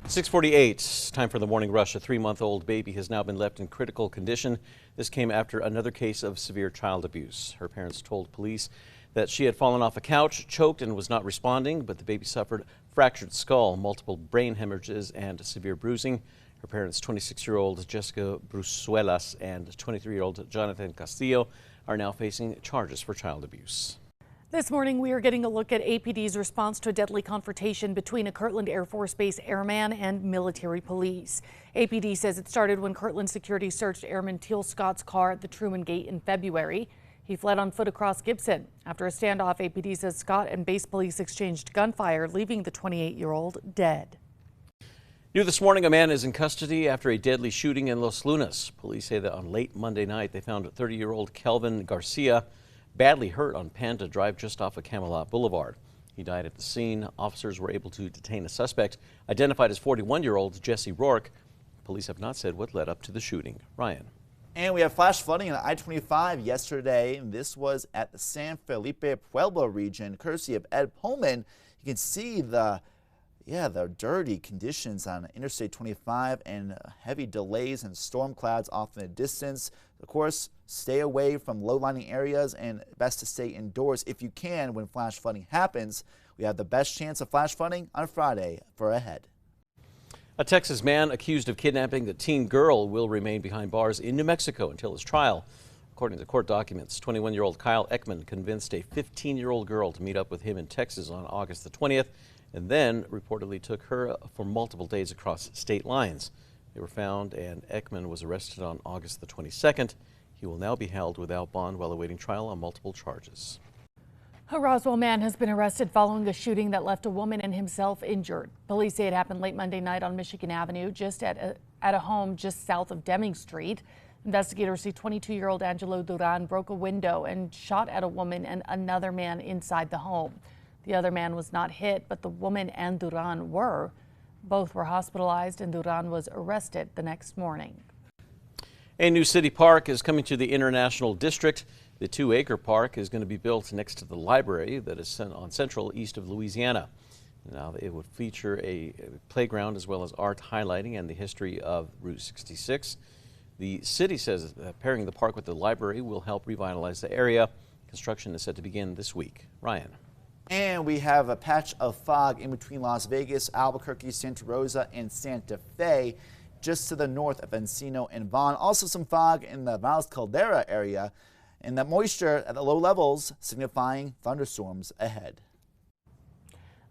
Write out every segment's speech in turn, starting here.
6:48, time for the morning rush. A 3-month-old baby has now been left in critical condition. This came after another case of severe child abuse. Her parents told police that she had fallen off a couch, choked, and was not responding, but the baby suffered fractured skull, multiple brain hemorrhages, and severe bruising. Her parents, 26-year-old Jessica Brusuelas and 23-year-old Jonathan Castillo, are now facing charges for child abuse. This morning, we are getting a look at APD's response to a deadly confrontation between a Kirtland Air Force Base airman and military police. APD says it started when Kirtland security searched Airman Teal Scott's car at the Truman Gate in February. He fled on foot across Gibson. After a standoff, APD says Scott and base police exchanged gunfire, leaving the 28-year-old dead. New this morning, a man is in custody after a deadly shooting in Los Lunas. Police say that on late Monday night, they found 30-year-old Kelvin Garcia badly hurt on Panda Drive just off of Camelot Boulevard. He died at the scene. Officers were able to detain a suspect identified as 41-year-old Jesse Rourke. Police have not said what led up to the shooting. Ryan. And we have flash flooding on I-25 yesterday. This was at the San Felipe Pueblo region, courtesy of Ed Pullman. You can see the dirty conditions on Interstate 25 and heavy delays and storm clouds off in the distance. Of course, stay away from low-lying areas and best to stay indoors if you can when flash flooding happens. We have the best chance of flash flooding on Friday for ahead. A Texas man accused of kidnapping the teen girl will remain behind bars in New Mexico until his trial. According to court documents, 21-year-old Kyle Ekman convinced a 15-year-old girl to meet up with him in Texas on August the 20th and then reportedly took her for multiple days across state lines. They were found and Ekman was arrested on August the 22nd. He will now be held without bond while awaiting trial on multiple charges. A Roswell man has been arrested following a shooting that left a woman and himself injured. Police say it happened late Monday night on Michigan Avenue, just at a home just south of Deming Street. Investigators say 22-year-old Angelo Duran broke a window and shot at a woman and another man inside the home. The other man was not hit, but the woman and Duran were. Both were hospitalized and Duran was arrested the next morning. A new city park is coming to the International District. The 2-acre park is going to be built next to the library that is on Central east of Louisiana. Now it would feature a playground as well as art highlighting and the history of Route 66. The city says that pairing the park with the library will help revitalize the area. Construction is set to begin this week. Ryan. And we have a patch of fog in between Las Vegas, Albuquerque, Santa Rosa, and Santa Fe, just to the north of Encino and Vaughn. Also some fog in the Valles Caldera area, and that moisture at the low levels signifying thunderstorms ahead.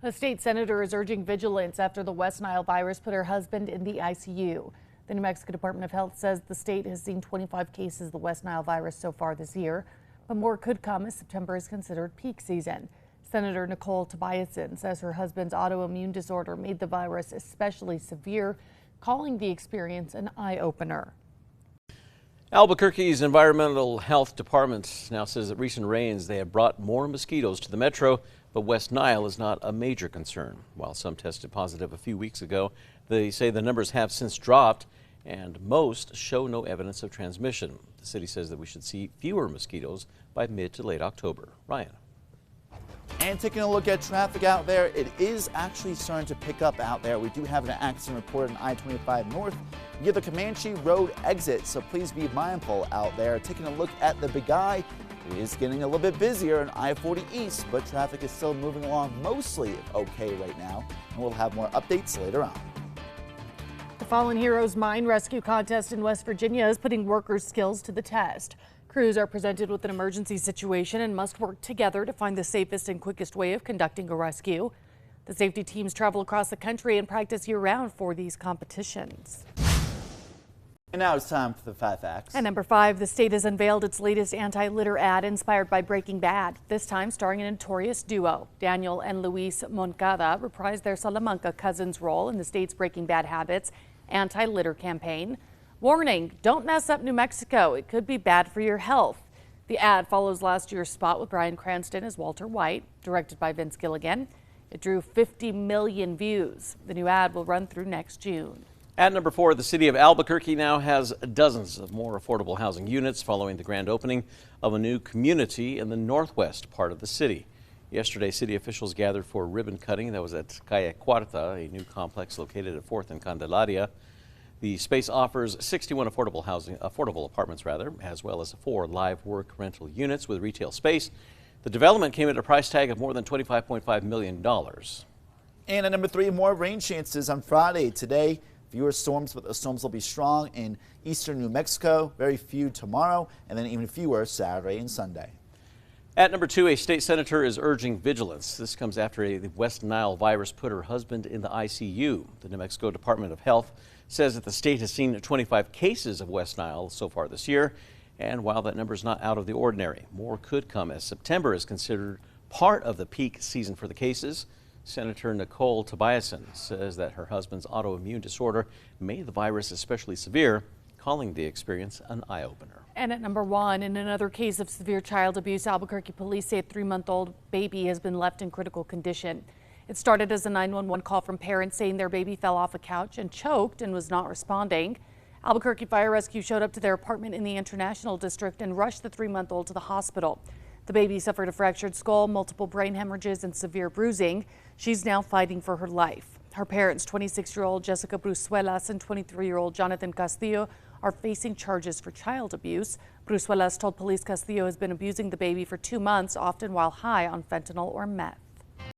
A state senator is urging vigilance after the West Nile virus put her husband in the ICU. The New Mexico Department of Health says the state has seen 25 cases of the West Nile virus so far this year, but more could come as September is considered peak season. Senator Nicole Tobiasen says her husband's autoimmune disorder made the virus especially severe, calling the experience an eye-opener. Albuquerque's Environmental Health Department now says that recent rains they have brought more mosquitoes to the metro, but West Nile is not a major concern. While some tested positive a few weeks ago, they say the numbers have since dropped and most show no evidence of transmission. The city says that we should see fewer mosquitoes by mid to late October. Ryan. And taking a look at traffic out there, it is actually starting to pick up out there. We do have an accident reported on I-25 North near the Comanche Road exit, so please be mindful out there. Taking a look at the Big I, it is getting a little bit busier on I-40 East, but traffic is still moving along mostly okay right now, and we'll have more updates later on. The Fallen Heroes Mine Rescue Contest in West Virginia is putting workers' skills to the test. Crews are presented with an emergency situation and must work together to find the safest and quickest way of conducting a rescue. The safety teams travel across the country and practice year-round for these competitions. And now it's time for the 5 facts. At number 5, the state has unveiled its latest anti-litter ad inspired by Breaking Bad, this time starring a notorious duo. Daniel and Luis Moncada reprised their Salamanca cousins' role in the state's Breaking Bad Habits anti-litter campaign. Warning, don't mess up New Mexico. It could be bad for your health. The ad follows last year's spot with Bryan Cranston as Walter White, directed by Vince Gilligan. It drew 50 million views. The new ad will run through next June. At number 4, the city of Albuquerque now has dozens of more affordable housing units following the grand opening of a new community in the northwest part of the city. Yesterday, city officials gathered for ribbon cutting that was at Calle Cuarta, a new complex located at 4th and Candelaria. The space offers 61 affordable apartments, as well as 4 live work rental units with retail space. The development came at a price tag of more than $25.5 million. And at number 3, more rain chances on Friday. Today, fewer storms, but the storms will be strong in eastern New Mexico. Very few tomorrow, and then even fewer Saturday and Sunday. At number 2, a state senator is urging vigilance. This comes after the West Nile virus put her husband in the ICU. The New Mexico Department of Health says that the state has seen 25 cases of West Nile so far this year. And while that number is not out of the ordinary, more could come as September is considered part of the peak season for the cases. Senator Nicole Tobiasen says that her husband's autoimmune disorder made the virus especially severe, calling the experience an eye-opener. And at number 1, in another case of severe child abuse, Albuquerque police say a 3-month-old baby has been left in critical condition. It started as a 911 call from parents saying their baby fell off a couch and choked and was not responding. Albuquerque Fire Rescue showed up to their apartment in the International District and rushed the 3-month-old to the hospital. The baby suffered a fractured skull, multiple brain hemorrhages, and severe bruising. She's now fighting for her life. Her parents, 26-year-old Jessica Bruzuelas and 23-year-old Jonathan Castillo, are facing charges for child abuse. Bruzuelas told police Castillo has been abusing the baby for 2 months, often while high on fentanyl or meth.